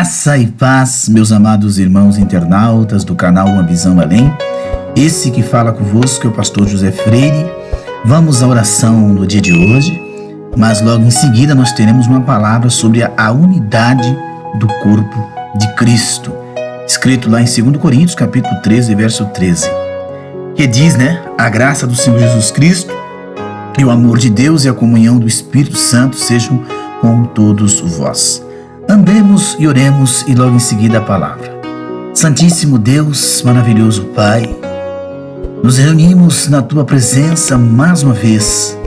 Graça e paz, meus amados irmãos internautas do canal Uma Visão Além. Esse que fala convosco é o pastor José Freire. Vamos à oração do dia de hoje, mas logo em seguida nós teremos uma palavra sobre a unidade do corpo de Cristo, escrito lá em 2 Coríntios, capítulo 13, verso 13, que diz, a graça do Senhor Jesus Cristo e o amor de Deus e a comunhão do Espírito Santo sejam com todos vós. Andemos e oremos e logo em seguida a palavra. Santíssimo Deus, maravilhoso Pai, nos reunimos na Tua presença mais uma vez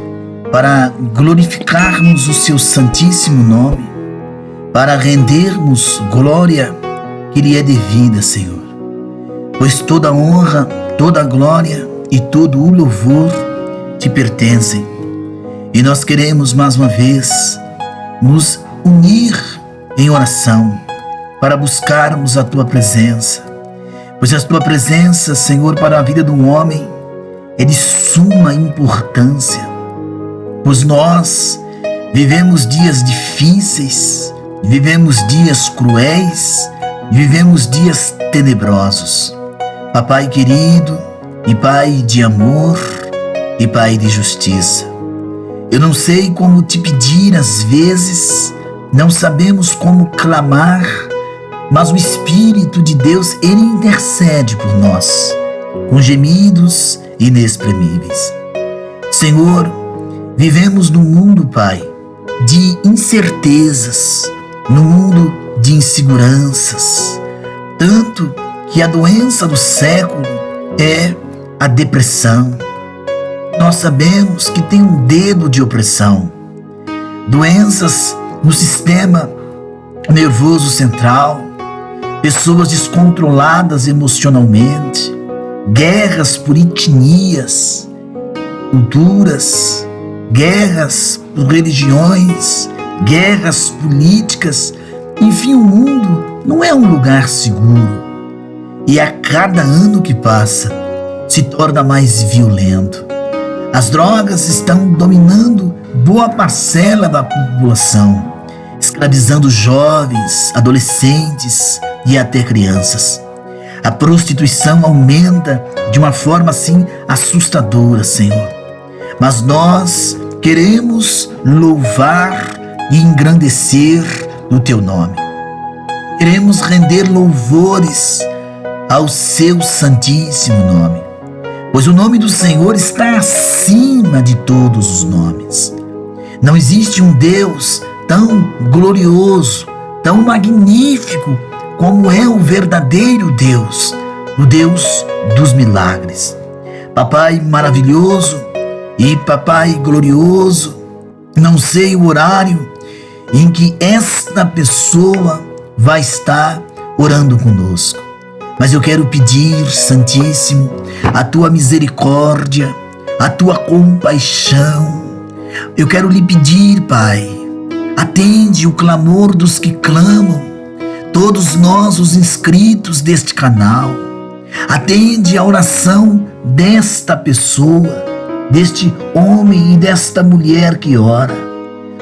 para glorificarmos o Seu santíssimo nome, para rendermos glória que lhe é devida, Senhor. Pois toda honra, toda glória e todo o louvor Te pertencem. E nós queremos mais uma vez nos unir em oração para buscarmos a Tua presença, pois a Tua presença, Senhor, para a vida do homem é de suma importância, pois nós vivemos dias difíceis, vivemos dias cruéis, vivemos dias tenebrosos. Papai querido e Pai de amor e Pai de justiça, eu não sei como Te pedir às vezes, não sabemos como clamar, mas o Espírito de Deus, Ele intercede por nós, com gemidos inexprimíveis. Senhor, vivemos num mundo, Pai, de incertezas, num mundo de inseguranças, tanto que a doença do século é a depressão. Nós sabemos que tem um dedo de opressão, doenças no sistema nervoso central, pessoas descontroladas emocionalmente, guerras por etnias, culturas, guerras por religiões, guerras políticas. Enfim, o mundo não é um lugar seguro. E a cada ano que passa, se torna mais violento. As drogas estão dominando boa parcela da população, escravizando jovens, adolescentes e até crianças. A prostituição aumenta de uma forma assim assustadora, Senhor. Mas nós queremos louvar e engrandecer o Teu nome. Queremos render louvores ao Seu santíssimo nome, pois o nome do Senhor está acima de todos os nomes. Não existe um Deus tão glorioso, tão magnífico como é o verdadeiro Deus, o Deus dos milagres. Papai maravilhoso e Papai glorioso, não sei o horário em que esta pessoa vai estar orando conosco, mas eu quero pedir, Santíssimo, a Tua misericórdia, a Tua compaixão. Eu quero lhe pedir, Pai, atende o clamor dos que clamam, todos nós os inscritos deste canal. Atende a oração desta pessoa, deste homem e desta mulher que ora,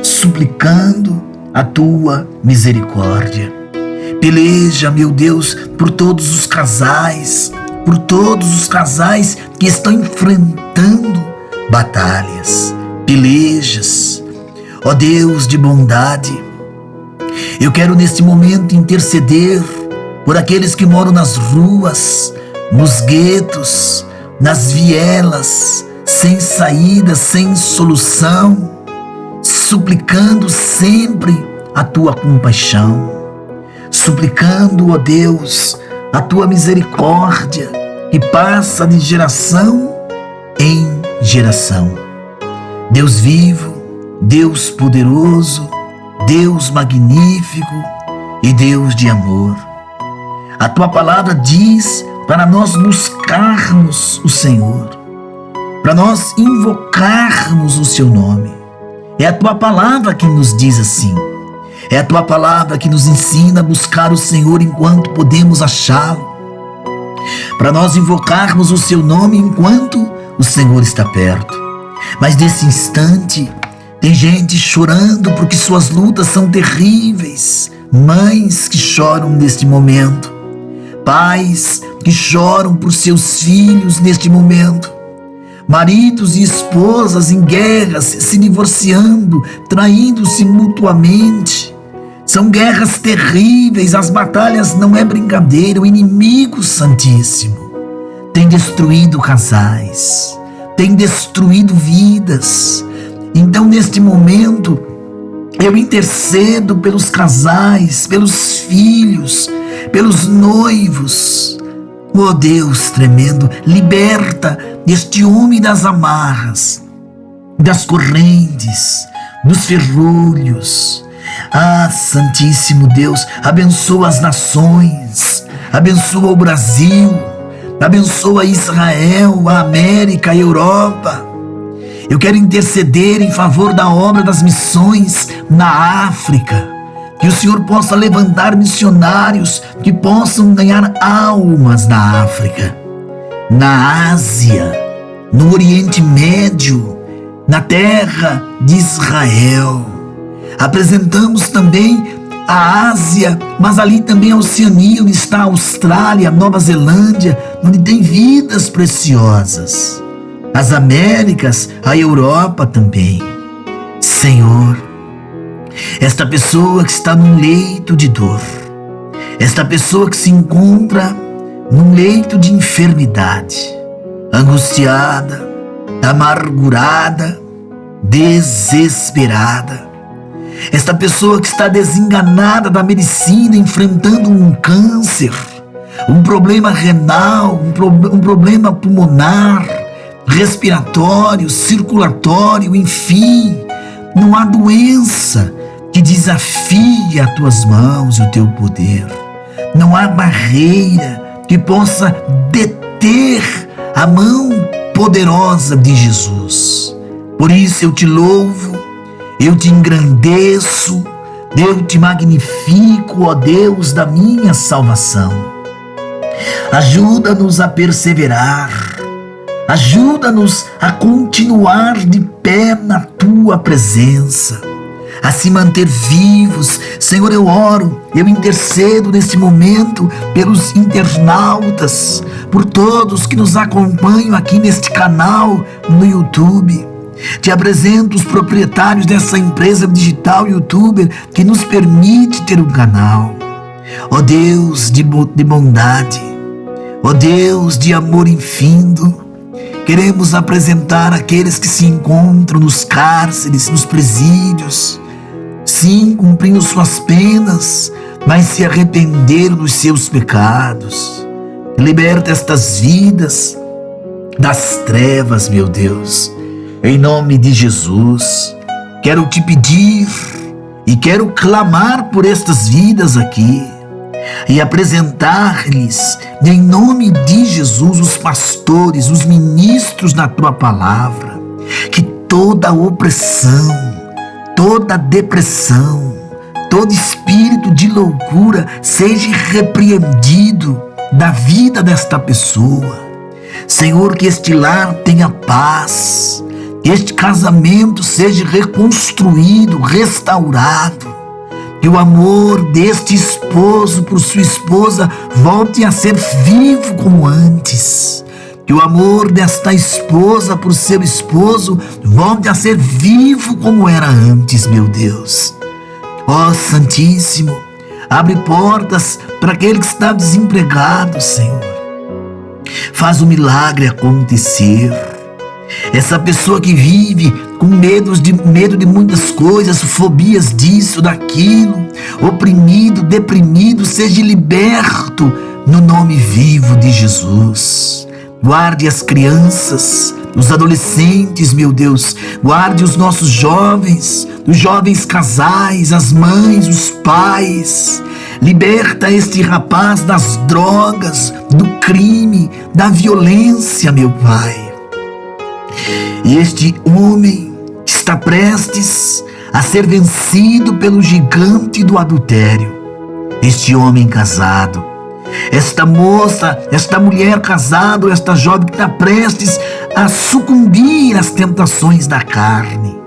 suplicando a Tua misericórdia. Peleja, meu Deus, por todos os casais, que estão enfrentando batalhas, pelejas. Ó Deus de bondade, eu quero neste momento interceder por aqueles que moram nas ruas, nos guetos, nas vielas, sem saída, sem solução, suplicando sempre a Tua compaixão, suplicando, ó Deus, a Tua misericórdia que passa de geração em geração. Deus vivo, Deus poderoso, Deus magnífico e Deus de amor. A Tua palavra diz para nós buscarmos o Senhor, para nós invocarmos o Seu nome. É a Tua palavra que nos diz assim. É a Tua palavra que nos ensina a buscar o Senhor enquanto podemos achá-lo, para nós invocarmos o Seu nome enquanto o Senhor está perto. Mas nesse instante, tem gente chorando porque suas lutas são terríveis, mães que choram neste momento, pais que choram por seus filhos neste momento, maridos e esposas em guerras, se divorciando, traindo-se mutuamente. São guerras terríveis, as batalhas não é brincadeira. O inimigo santíssimo tem destruído casais, tem destruído vidas. Então, neste momento, eu intercedo pelos casais, pelos filhos, pelos noivos. Oh Deus tremendo, liberta este homem das amarras, das correntes, dos ferrolhos. Ah, Santíssimo Deus, abençoa as nações, abençoa o Brasil, abençoa Israel, a América, a Europa. Eu quero interceder em favor da obra das missões na África. Que o Senhor possa levantar missionários que possam ganhar almas na África, na Ásia, no Oriente Médio, na terra de Israel. Apresentamos também a Ásia, mas ali também a Oceania, onde está a Austrália, a Nova Zelândia, onde tem vidas preciosas. As Américas, a Europa também. Senhor, esta pessoa que está num leito de dor, esta pessoa que se encontra num leito de enfermidade, angustiada, amargurada, desesperada, esta pessoa que está desenganada da medicina, enfrentando um câncer, um problema renal, um problema pulmonar, respiratório, circulatório, enfim, não há doença que desafie as tuas mãos e o teu poder. Não há barreira que possa deter a mão poderosa de Jesus. Por isso eu te louvo, eu te engrandeço, eu te magnifico, ó Deus da minha salvação. Ajuda-nos a perseverar, ajuda-nos a continuar de pé na tua presença, a se manter vivos. Senhor, eu oro, eu intercedo neste momento pelos internautas, por todos que nos acompanham aqui neste canal no YouTube. Te apresento os proprietários dessa empresa digital youtuber que nos permite ter um canal. Ó Deus de bondade, ó Deus de amor infindo, queremos apresentar aqueles que se encontram nos cárceres, nos presídios, sim, cumprindo suas penas, mas se arrependeram dos seus pecados. Liberta estas vidas das trevas, meu Deus. Em nome de Jesus, quero te pedir e quero clamar por estas vidas aqui e apresentar-lhes, em nome de Jesus, os pastores, os ministros da tua palavra, que toda opressão, toda depressão, todo espírito de loucura seja repreendido da vida desta pessoa. Senhor, que este lar tenha paz, que este casamento seja reconstruído, restaurado, que o amor deste esposo por sua esposa volte a ser vivo como antes, que o amor desta esposa por seu esposo volte a ser vivo como era antes, meu Deus. Ó Santíssimo, abre portas para aquele que está desempregado, Senhor. Faz o milagre acontecer. Essa pessoa que vive com medo de muitas coisas, fobias disso, daquilo, oprimido, deprimido, seja liberto no nome vivo de Jesus. Guarde as crianças, os adolescentes, meu Deus. Guarde os nossos jovens, os jovens casais, as mães, os pais. Liberta este rapaz das drogas, do crime, da violência, meu Pai. E este homem está prestes a ser vencido pelo gigante do adultério. Este homem casado, esta moça, esta mulher casada, esta jovem que está prestes a sucumbir às tentações da carne.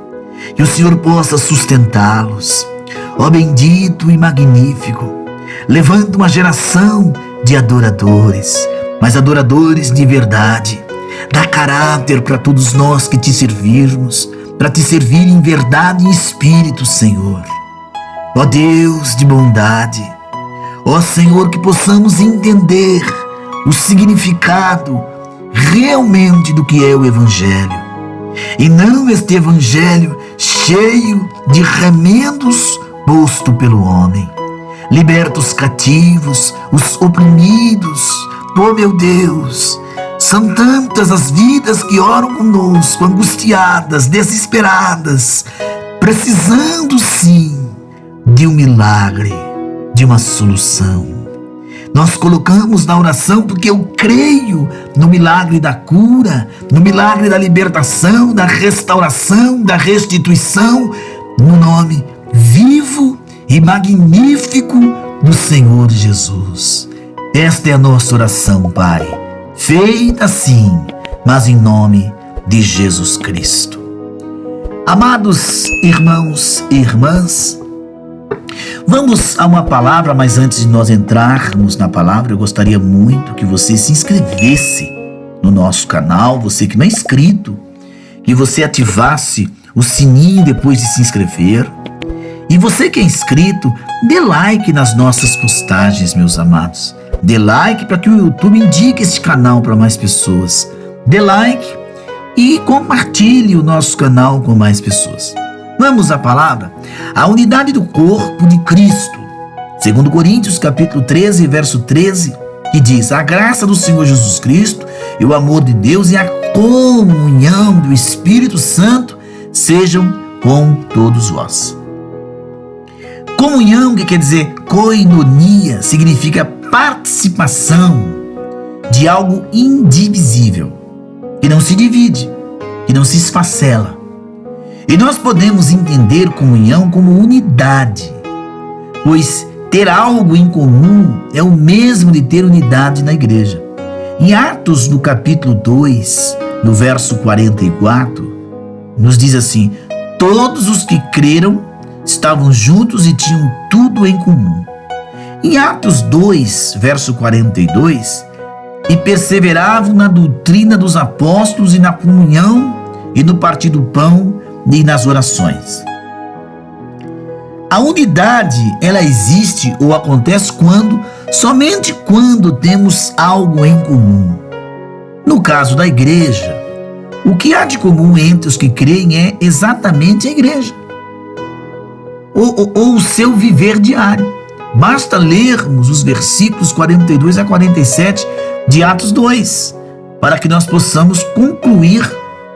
Que o Senhor possa sustentá-los. ó bendito e magnífico. Levanta uma geração de adoradores, mas adoradores de verdade. Dá caráter para todos nós que te servirmos, para te servir em verdade e em espírito, Senhor. Ó Deus de bondade, ó Senhor, que possamos entender o significado realmente do que é o Evangelho, e não este Evangelho cheio de remendos posto pelo homem. Liberta os cativos, os oprimidos. Oh meu Deus, são tantas as vidas que oram conosco, angustiadas, desesperadas, precisando sim de um milagre, de uma solução. Nós colocamos na oração porque eu creio no milagre da cura, no milagre da libertação, da restauração, da restituição, no nome vivo e magnífico do Senhor Jesus. Esta é a nossa oração, Pai, feita sim, mas em nome de Jesus Cristo. Amados irmãos e irmãs, vamos a uma palavra, mas antes de nós entrarmos na palavra, eu gostaria muito que você se inscrevesse no nosso canal, você que não é inscrito, que você ativasse o sininho depois de se inscrever. E você que é inscrito, dê like nas nossas postagens, meus amados. Dê like para que o YouTube indique este canal para mais pessoas. Dê like e compartilhe o nosso canal com mais pessoas. Vamos à palavra? A unidade do corpo de Cristo. 2 Coríntios capítulo 13, verso 13, que diz: a graça do Senhor Jesus Cristo e o amor de Deus e a comunhão do Espírito Santo sejam com todos vós. Comunhão, que quer dizer koinonia, significa participação de algo indivisível, que não se divide, que não se esfacela. E nós podemos entender comunhão como unidade, pois ter algo em comum é o mesmo de ter unidade na igreja. Em Atos, no capítulo 2, no verso 44, nos diz assim: todos os que creram estavam juntos e tinham tudo em comum. Em Atos 2, verso 42, e perseveravam na doutrina dos apóstolos e na comunhão e no partir do pão e nas orações. A unidade, ela existe ou acontece somente quando temos algo em comum. No caso da igreja, o que há de comum entre os que creem é exatamente a igreja, ou o seu viver diário. Basta lermos os versículos 42 a 47 de Atos 2, para que nós possamos concluir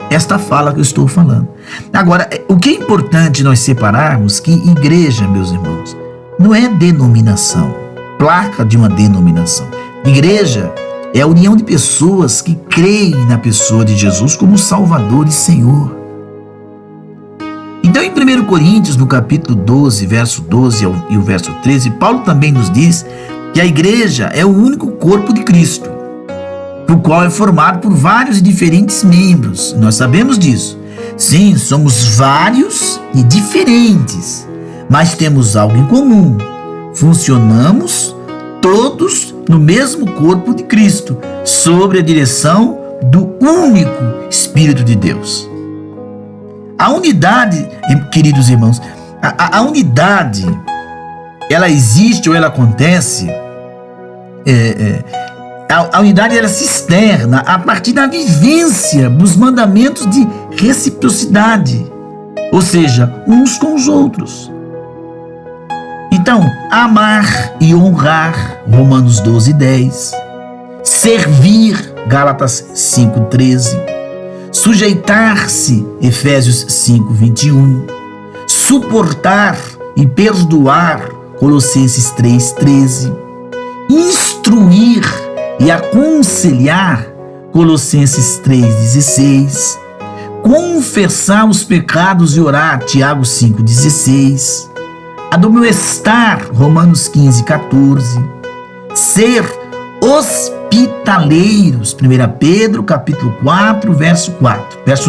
esta fala que eu estou falando. Agora, o que é importante nós separarmos que igreja, meus irmãos, não é denominação, placa de uma denominação. Igreja é a união de pessoas que creem na pessoa de Jesus como Salvador e Senhor. Então, em 1 Coríntios, no capítulo 12, verso 12 e o verso 13, Paulo também nos diz que a igreja é o único corpo de Cristo, o qual é formado por vários e diferentes membros. Nós sabemos disso. Sim, somos vários e diferentes, mas temos algo em comum. Funcionamos todos no mesmo corpo de Cristo, sob a direção do único Espírito de Deus. A unidade, queridos irmãos, a unidade, ela existe ou ela acontece, a unidade ela se externa a partir da vivência dos mandamentos de reciprocidade, ou seja, uns com os outros. Então, amar e honrar, Romanos 12, 10, servir, Gálatas 5, 13, sujeitar-se, Efésios 5, 21, suportar e perdoar, Colossenses 3, 13, instruir e aconselhar, Colossenses 3, 16, confessar os pecados e orar, Tiago 5, 16, admoestar, Romanos 15, 14, ser hospitaleiros, 1 Pedro capítulo 4, verso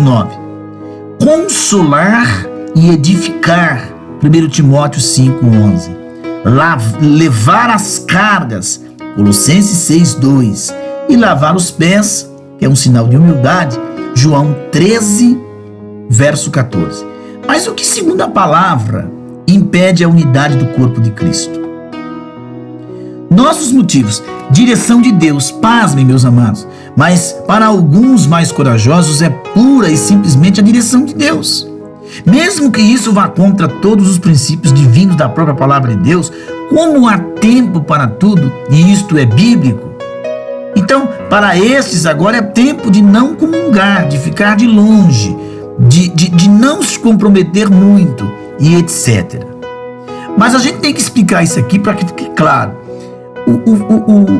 9, consolar e edificar, 1 Timóteo 5:11. Levar as cargas, Colossenses 6:2. E lavar os pés, que é um sinal de humildade, João 13, verso 14. Mas o que, segundo a palavra, impede a unidade do corpo de Cristo? Nossos motivos: direção de Deus, pasmem, meus amados, mas para alguns mais corajosos é pura e simplesmente a direção de Deus. Mesmo que isso vá contra todos os princípios divinos da própria palavra de Deus, como há tempo para tudo, e isto é bíblico, então para estes agora é tempo de não comungar, de ficar de longe, de não se comprometer muito e etc. Mas a gente tem que explicar isso aqui para que fique claro.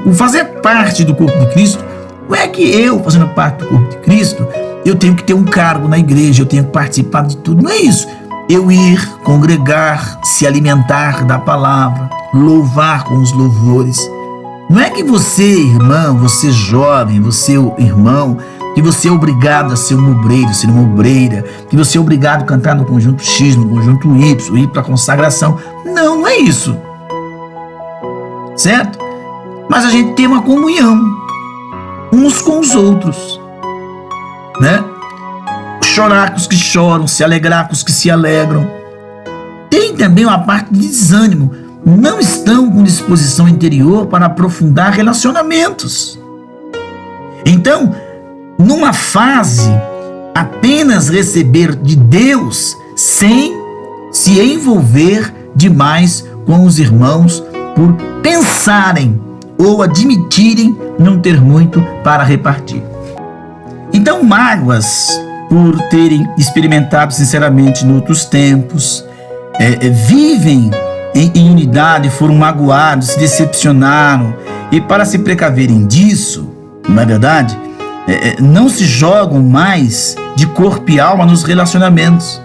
O fazer parte do corpo de Cristo não é que eu, fazendo parte do corpo de Cristo, eu tenho que ter um cargo na igreja, eu tenho que participar de tudo. Não é isso. Eu ir, congregar, se alimentar da palavra, louvar com os louvores. Não é que você, irmão, você jovem, você irmão, que você é obrigado a ser um obreiro, ser uma obreira, que você é obrigado a cantar no conjunto X, no conjunto Y, ir para a consagração. Não, não é isso. Certo? Mas a gente tem uma comunhão uns com os outros, né? Chorar com os que choram, se alegrar com os que se alegram. Tem também uma parte de desânimo. Não estão com disposição interior para aprofundar relacionamentos. Então, numa fase, apenas receber de Deus sem se envolver demais com os irmãos por pensarem ou admitirem não ter muito para repartir. Então, mágoas por terem experimentado sinceramente em outros tempos, vivem em unidade, foram magoados, se decepcionaram, e para se precaverem disso, não é verdade? Não se jogam mais de corpo e alma nos relacionamentos.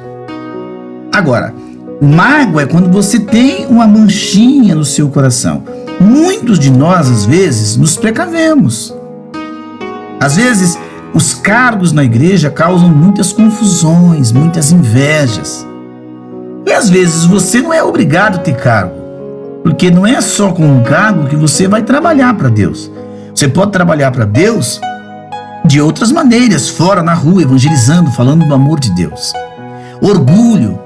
Agora, mágoa é quando você tem uma manchinha no seu coração. Muitos de nós, às vezes, nos precavemos. Às vezes, os cargos na igreja causam muitas confusões, muitas invejas. E às vezes você não é obrigado a ter cargo, porque não é só com um cargo que você vai trabalhar para Deus. Você pode trabalhar para Deus de outras maneiras, fora, na rua, evangelizando, falando do amor de Deus. Orgulho,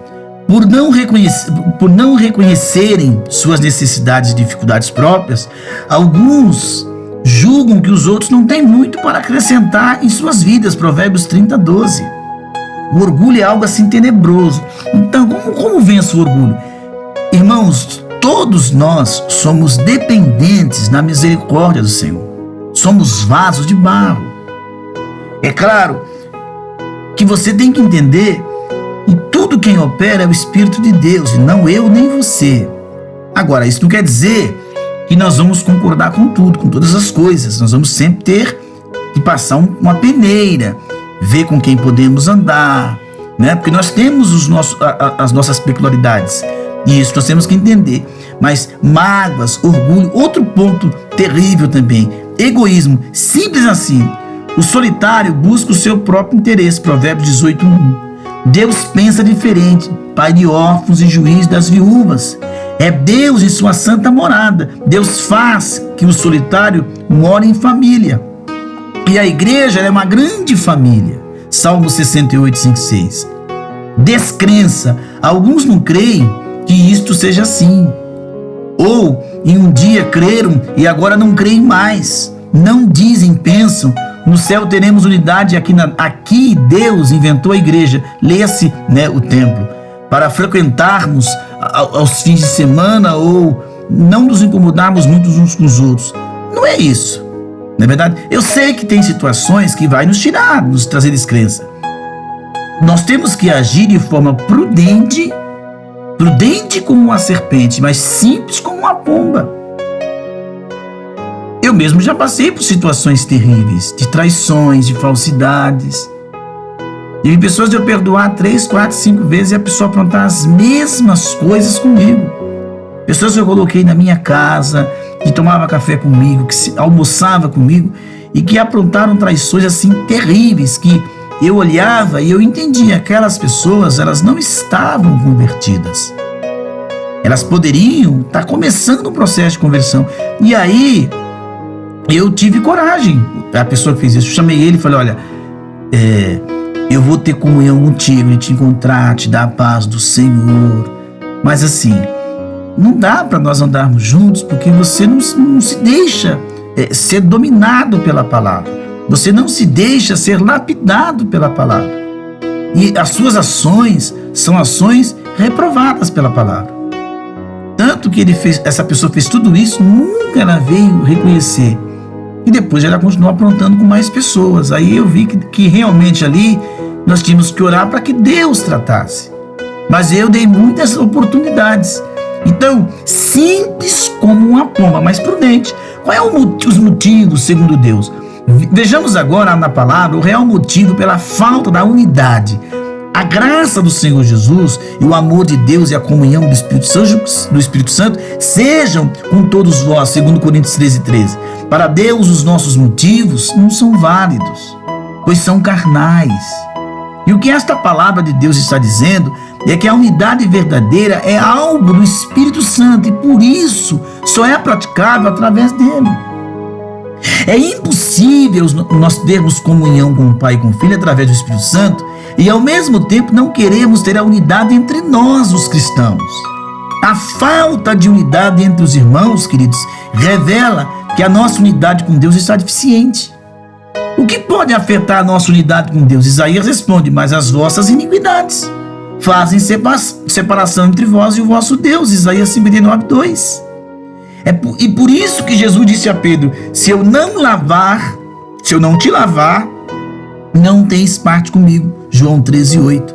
por não reconhecerem suas necessidades e dificuldades próprias, alguns julgam que os outros não têm muito para acrescentar em suas vidas. Provérbios 30:12. O orgulho é algo assim tenebroso. Então, como vence o orgulho? Irmãos, todos nós somos dependentes da misericórdia do Senhor. Somos vasos de barro. É claro que você tem que entender que tudo quem opera é o Espírito de Deus, e não eu nem você. Agora, isso não quer dizer que nós vamos concordar com tudo, com todas as coisas. Nós vamos sempre ter que passar uma peneira, ver com quem podemos andar, né? Porque nós temos as nossas peculiaridades, e isso nós temos que entender. Mas mágoas, orgulho, outro ponto terrível também, egoísmo, simples assim. O solitário busca o seu próprio interesse, Provérbios 18:1. Deus pensa diferente, pai de órfãos e juiz das viúvas. É Deus em sua santa morada. Deus faz que o solitário more em família. E a igreja é uma grande família. Salmo 68, 5, 6. Descrença. Alguns não creem que isto seja assim. Ou em um dia creram e agora não creem mais. Não dizem, pensam: no céu teremos unidade. Aqui Deus inventou a igreja. Leia-se, né, o templo, para frequentarmos aos fins de semana, ou não nos incomodarmos muito uns com os outros. Não é isso. Não é verdade? Eu sei que tem situações que vai nos tirar, nos trazer descrença. Nós temos que agir de forma prudente como uma serpente, mas simples como uma pomba. Eu mesmo já passei por situações terríveis, de traições, de falsidades. Tive pessoas de eu perdoar 3, 4, 5 vezes e a pessoa aprontar as mesmas coisas comigo. Pessoas que eu coloquei na minha casa, que tomava café comigo, que almoçava comigo, e que aprontaram traições assim terríveis, que eu olhava e eu entendia, aquelas pessoas, elas não estavam convertidas. Elas poderiam estar começando um processo de conversão. E aí, eu tive coragem. A pessoa que fez isso, eu chamei ele e falei, olha, eu vou ter comunhão contigo e te encontrar, te dar a paz do Senhor. Mas assim, não dá para nós andarmos juntos porque você não se deixa ser dominado pela palavra. Você não se deixa ser lapidado pela palavra. E as suas ações são ações reprovadas pela palavra. Tanto que essa pessoa fez tudo isso, nunca ela veio reconhecer. E depois ela continuou aprontando com mais pessoas. Aí eu vi que realmente ali nós tínhamos que orar para que Deus tratasse. Mas eu dei muitas oportunidades. Então, simples como uma pomba, mas prudente. Qual é os motivos, segundo Deus? Vejamos agora na palavra o real motivo pela falta da unidade. A graça do Senhor Jesus e o amor de Deus e a comunhão do Espírito Santo sejam com todos vós, segundo Coríntios 13:13. Para Deus os nossos motivos não são válidos, pois são carnais. E o que esta palavra de Deus está dizendo é que a unidade verdadeira é algo do Espírito Santo e por isso só é praticável através dele. É impossível nós termos comunhão com o Pai e com o Filho através do Espírito Santo e ao mesmo tempo não queremos ter a unidade entre nós, os cristãos. A falta de unidade entre os irmãos, queridos, revela que a nossa unidade com Deus está deficiente. O que pode afetar a nossa unidade com Deus? Isaías responde, mas as vossas iniquidades fazem separação entre vós e o vosso Deus. Isaías 59:2. E por isso que Jesus disse a Pedro, se eu não te lavar, não tens parte comigo. João 13:8.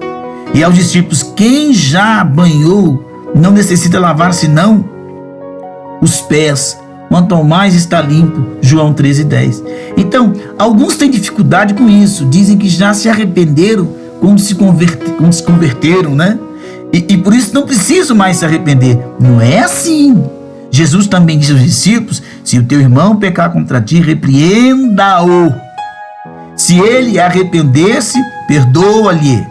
E aos discípulos, quem já banhou não necessita lavar senão os pés, quanto ao mais está limpo. João 13:10. Então, alguns têm dificuldade com isso, dizem que já se arrependeram quando se converteram, né? E por isso não precisam mais se arrepender. Não é assim. Jesus também disse aos discípulos, se o teu irmão pecar contra ti, repreenda-o. Se ele arrepender-se, perdoa-lhe.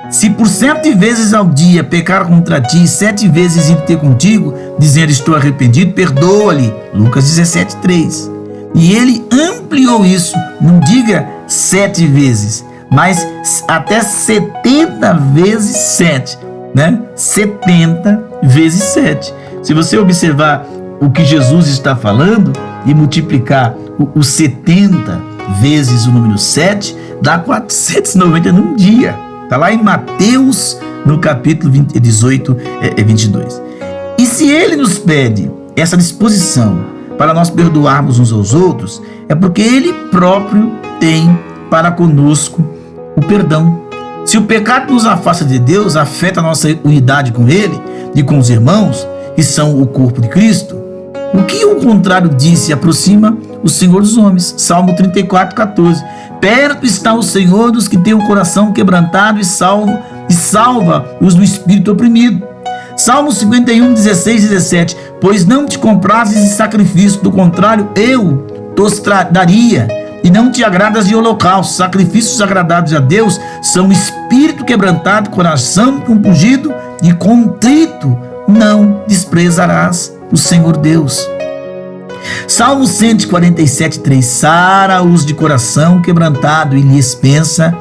Se por 7 vezes ao dia pecar contra ti, 7 vezes ir ter contigo, dizendo estou arrependido, perdoa-lhe. Lucas 17:3. E ele ampliou isso, não diga 7 vezes, mas até 70 vezes 7, né? 70 vezes 7. Se você observar o que Jesus está falando e multiplicar os 70 vezes o número 7, dá 490 num dia. Está lá em Mateus, no capítulo 18, 22. E se ele nos pede essa disposição para nós perdoarmos uns aos outros, é porque ele próprio tem para conosco o perdão. Se o pecado nos afasta de Deus, afeta a nossa unidade com ele e com os irmãos, que são o corpo de Cristo, o que o contrário diz e aproxima o Senhor dos homens. Salmo 34:14. Perto está o Senhor dos que têm o coração quebrantado e salva os do espírito oprimido. Salmo 51:16-17. Pois não te comprases em sacrifício, do contrário eu te daria. E não te agradas de holocausto. Sacrifícios agradados a Deus são espírito quebrantado, coração compungido e contrito. Não desprezarás o Senhor Deus. Salmo 147:3. Sara-os de coração quebrantado e lhes pensa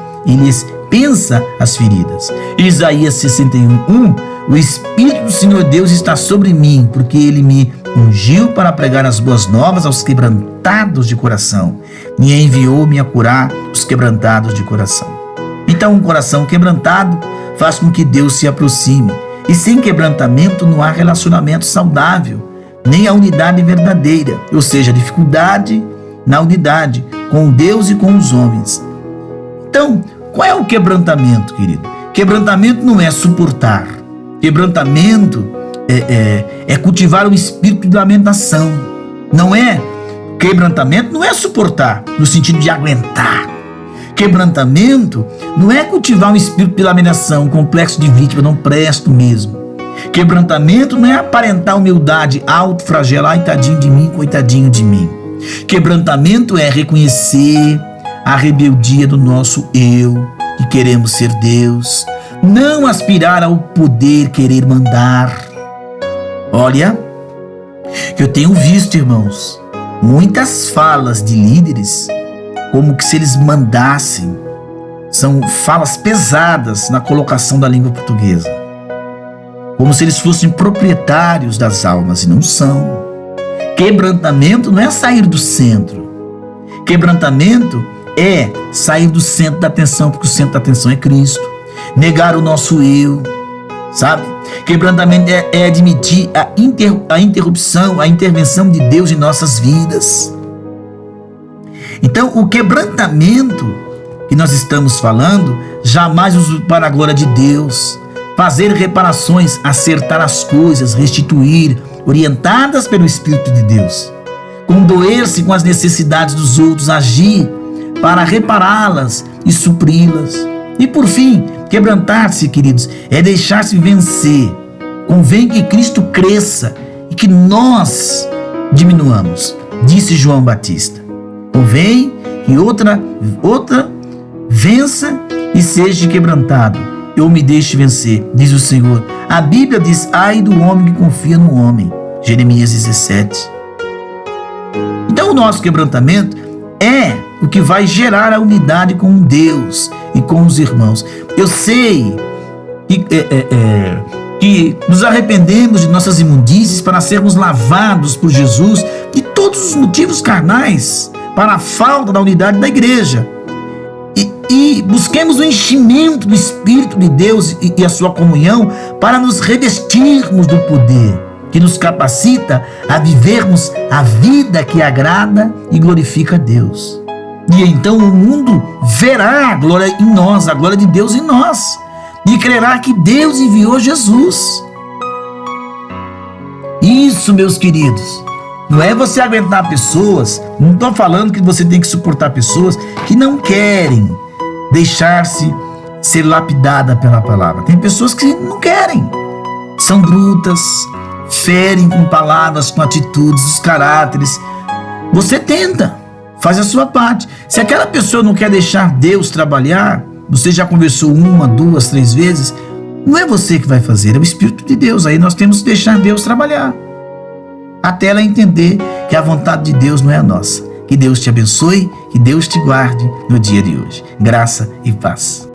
as feridas. Isaías 61:1. O Espírito do Senhor Deus está sobre mim, porque ele me ungiu para pregar as boas novas aos quebrantados de coração e enviou-me a curar os quebrantados de coração. Então, um coração quebrantado faz com que Deus se aproxime. E sem quebrantamento não há relacionamento saudável, nem a unidade verdadeira, ou seja, dificuldade na unidade com Deus e com os homens. Então, qual é o quebrantamento, querido? Quebrantamento não é suportar. Quebrantamento é cultivar o espírito de lamentação. Não é quebrantamento, não é suportar, no sentido de aguentar. Quebrantamento não é cultivar um espírito de lamentação, um complexo de vítima, não presto mesmo. Quebrantamento não é aparentar humildade, autoflagelar, ai tadinho de mim, coitadinho de mim. Quebrantamento é reconhecer a rebeldia do nosso eu, que queremos ser Deus, não aspirar ao poder, querer mandar. Olha, eu tenho visto, irmãos, muitas falas de líderes como que se eles mandassem. São falas pesadas na colocação da língua portuguesa, como se eles fossem proprietários das almas, e não são. Quebrantamento não é sair do centro. Quebrantamento é sair do centro da atenção, porque o centro da atenção é Cristo. Negar o nosso eu, sabe? Quebrantamento é admitir a interrupção, a intervenção de Deus em nossas vidas. Então, o quebrantamento que nós estamos falando, jamais para a glória de Deus. Fazer reparações, acertar as coisas, restituir, orientadas pelo Espírito de Deus. Condoer-se com as necessidades dos outros, agir para repará-las e supri-las. E por fim, quebrantar-se, queridos, é deixar-se vencer. Convém que Cristo cresça e que nós diminuamos, disse João Batista. Convém que outra vença e seja quebrantado. Eu me deixe vencer, diz o Senhor. A Bíblia diz: ai do homem que confia no homem. Jeremias 17. Então o nosso quebrantamento é o que vai gerar a unidade com Deus e com os irmãos. Eu sei que nos arrependemos de nossas imundícies para sermos lavados por Jesus de todos os motivos carnais para a falta da unidade da igreja. E busquemos o enchimento do Espírito de Deus e a sua comunhão para nos revestirmos do poder que nos capacita a vivermos a vida que agrada e glorifica a Deus. E então o mundo verá a glória em nós, a glória de Deus em nós, e crerá que Deus enviou Jesus. Isso, meus queridos, não é você aguentar pessoas. Não estou falando que você tem que suportar pessoas que não querem deixar-se ser lapidada pela palavra. Tem pessoas que não querem, são brutas, ferem com palavras, com atitudes, os caráteres. Você tenta, faz a sua parte. Se aquela pessoa não quer deixar Deus trabalhar, você já conversou 1, 2, 3 vezes, não é você que vai fazer, é o Espírito de Deus. Aí nós temos que deixar Deus trabalhar, até ela entender que a vontade de Deus não é a nossa. Que Deus te abençoe, que Deus te guarde no dia de hoje. Graça e paz.